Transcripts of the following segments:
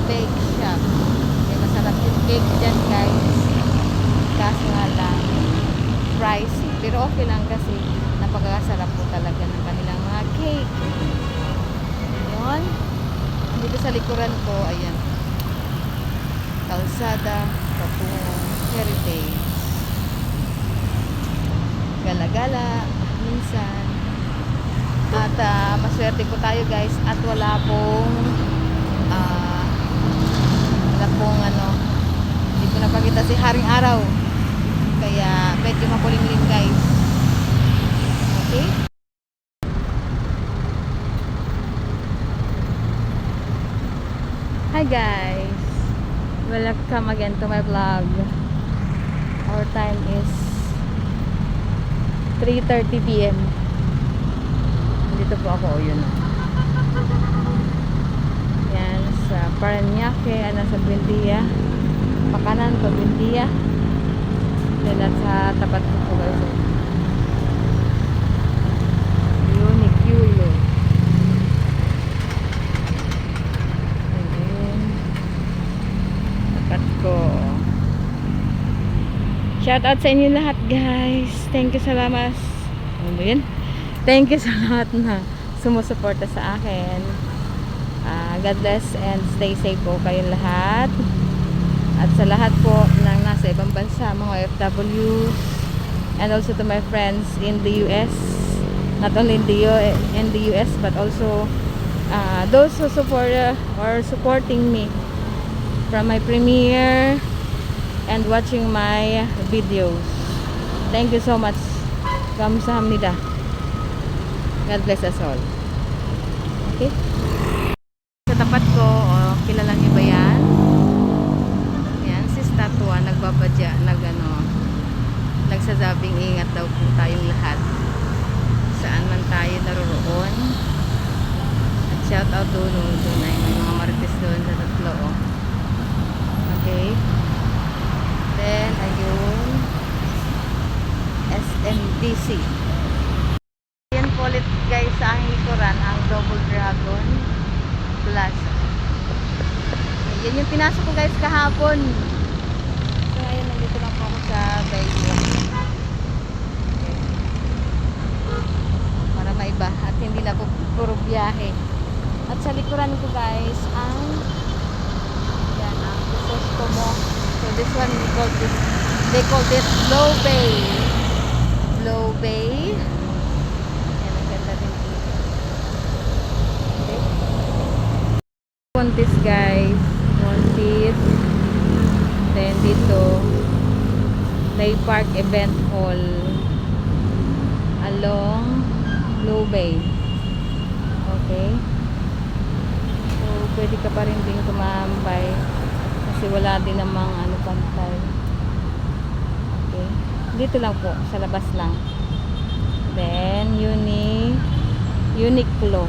bake shop. May masarap yung cake dyan guys. Kaso nga lang, pricey. Pero okay lang kasi napakasarap po talaga ng kanilang mga cake. Yun. Dito sa likuran ko, ayan. Kalsada, patungong Heritage. Gala-gala, minsan. At maswerte po tayo guys at wala pong ano, hindi po napakita si Haring Araw. Kaya medyo makulimlim guys. Okay? Hi guys. Welcome again to my vlog. Our time is 3:30 PM. Dito po ako, yun. Yan, sa Paranaque, sa Buendia. Pakanan po, Buendia. Then at sa tapat ko po guys. Uniculo. Ayan. Tapat ko. Shout out sa inyo lahat guys. Thank you sa lamas. Ano yun? Thank you sa lahat na sumusuporta sa akin. God bless and stay safe po kayong lahat. At sa lahat po ng nasa ibang bansa, mga OFWs, and also to my friends in the US, not only in the US but also those who support or supporting me from my premiere and watching my videos. Thank you so much. Kamsahamnida. God bless us all. Okay? Sa tapat ko, kilala niyo ba yan? Yan, si Statua, nagbabadya, nagsasabing ingat daw po tayong lahat. Saan man tayo naroroon. At shout out doon ay may mga marites doon sa tatlo. Okay? Then, ayun, SMDC. Yan po ulit guys sa aking likuran, ang Double Dragon Plaza. Yan yung pinasok ko guys kahapon. So ayun, nandito lang po ako sa Baylor. Okay. Para maiba at hindi na po puro biyahe. At sa likuran ko guys, ang Crisostomo. So this one they called it Low Bay. Low Bay. Ayan, ang ganda rin dito. Okay. Montis guys. Montis. Then dito Lay Park Event Hall along Low Bay. Okay. So pwede ka pa rin din tumambay kasi wala din namang pantay. Okay. Dito lang po, sa labas lang. Then, Uniqlo.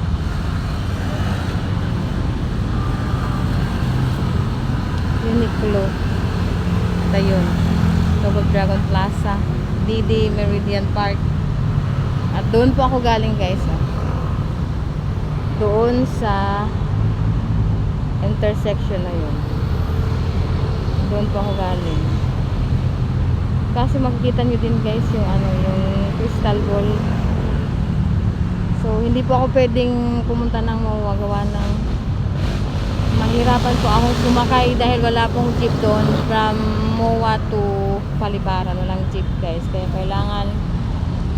Uniqlo. Ito yun. Double Dragon Plaza. DD Meridian Park. At doon po ako galing guys. Doon sa intersection na yun. Doon po ako galing. Kasi makikita nyo din guys yung yung crystal ball. So hindi po ako pwedeng pumunta ng mawagawa ng mahirapan po akong sumakay dahil wala pong jeep doon from MOA to Palibaran. Walang jeep guys, kaya kailangan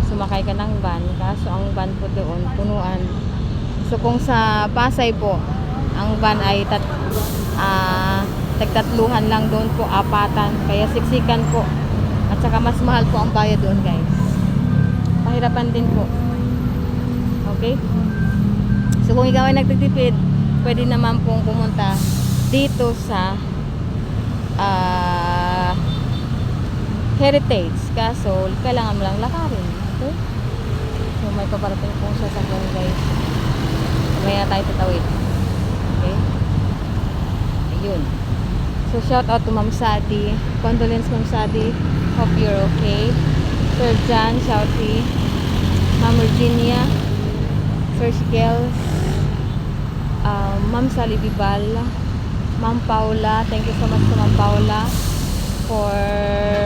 sumakay ka ng van. Kaso ang van po doon punuan. So kung sa Pasay po ang van ay tagtatluhan lang, doon po apatan, kaya siksikan po. At saka mas mahal po ang bayad doon guys. Pahirapan din po. Okay? So kung ikaw ay nagtitipid, pwede naman pong pumunta dito sa Heritage. Kaso kailangan mo lang lakarin. Okay? So may paparating pong sasakyan guys. Mamaya tayo tatawid. Okay? Ayun. So shout out to Ma'am Sadi. Condolence Ma'am Sadi. Hope you're okay. Sir John Shouty, Ma'am Virginia, Sir Shigels, Ma'am Sally Bibal, Ma'am Paula. Thank you so much to Ma'am Paula for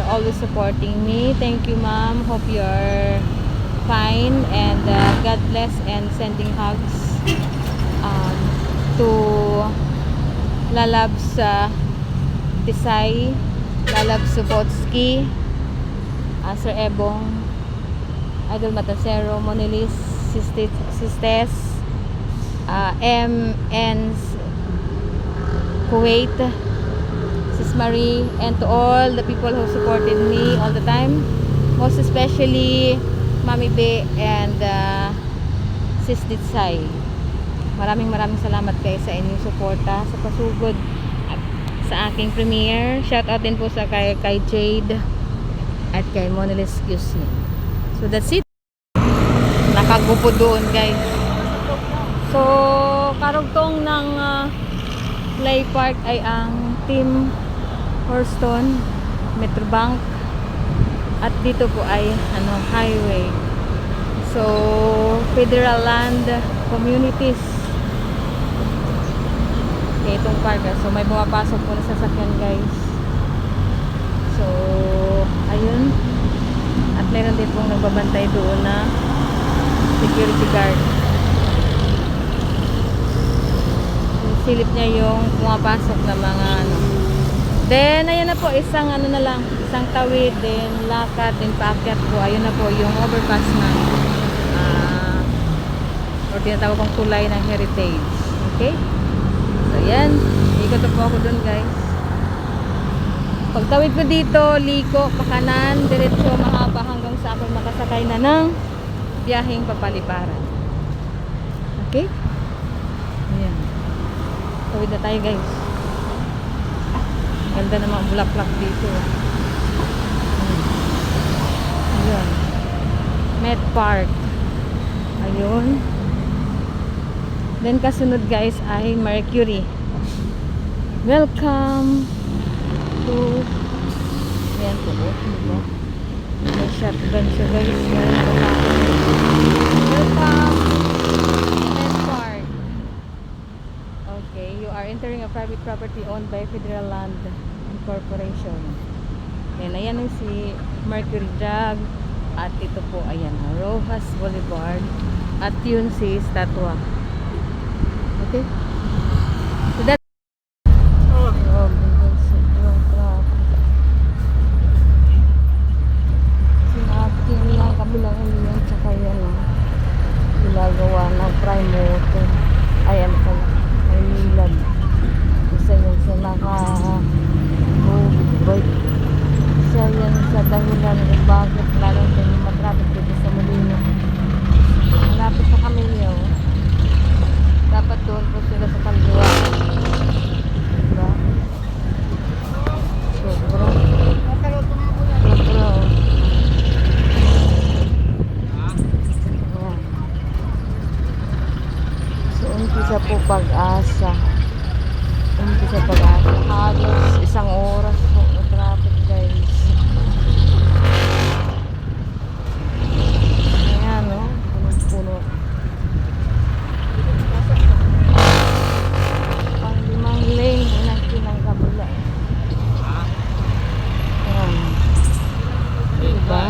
always supporting me. Thank you, Ma'am. Hope you're fine, and God bless, and sending hugs to Lalabs Tisay, Lalabs Subotski, Sir Ebong, Idol Matancero, Monilis, Sistes, MN Kuwait, Sis Marie, and to all the people who supported me all the time, most especially Mami Be and Sis Ditsay. Maraming salamat kayo sa inyong suporta sa pasugod at sa aking premiere. Shout out din po sa kay Jade at kay Monilis QC. So that's it. Nakagupo doon, guys. So karugtong ng Play Park ay ang Team Horston, Metrobank, at dito po ay highway. So Federal Land Communities. Okay, itong park. So may bumapasok po na sasakyan, guys. So ayun. At meron din pong nagbabantay doon na security guard. Silip niya yung pumapasok na mga Then ayun na po, isang isang tawid, then lakad, then paakyat po. Ayun na po yung overpass na or tinatawag kong tulay ng Heritage. Okay? So yan, ikot po ako dun, guys. Pagtawid ko dito, liko, pakanan, diretso, mahaba hanggang sa ako makasakay na ng biyaheng papaliparan. Okay? Ayan. Tawid na tayo, guys. Ganda ng mga bulaklak dito. Ayan. Met Park. Ayun. Then kasunod, guys, ay Mercury. Welcome to ayan po. Diba? May shotgun siya, guys. Welcome Met Park. Okay, you are entering a private property owned by Federal Land Corporation. Then ayan yung si Mercury Drag. At ito po, ayan, Rojas Boulevard. At yun si Statua. Okay? So that's sinakin ng kabilang uliyan tsaka yan ginagawa ng prime motor. Ayan pala, may milad. Isa yun sa bike. Isa yan sa dahilan kung bakit lalong tayo matrapit dito sa Molino. Malapit sa Camillo. Dapat doon po sila sa kaliwa. Diba? Sobrang so umpisa po Pag-asa. Umpisa Pag-asa. Halos isang oras po na traffic, guys. Ayan, no? Puno. Ang 5 lane ng kabila. Ayan. Diba?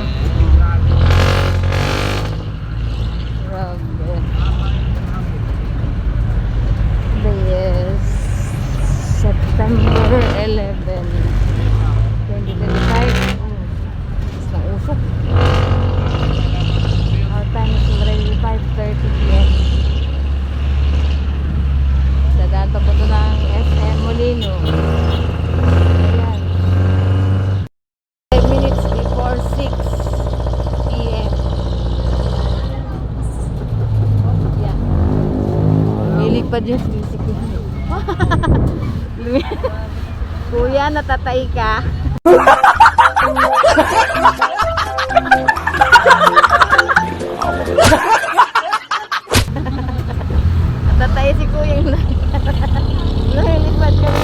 Grabe. Yes. September 11, 2025. Is na usok. Our time is already 5:30 p.m. Dadaan pa po ito ng SM Molino. Ayan. 5 minutes before 6 p.m. Yan. Lilipad yung music ko. Kuya, natatay ka. Natatay si kuya yung nahilipad kami.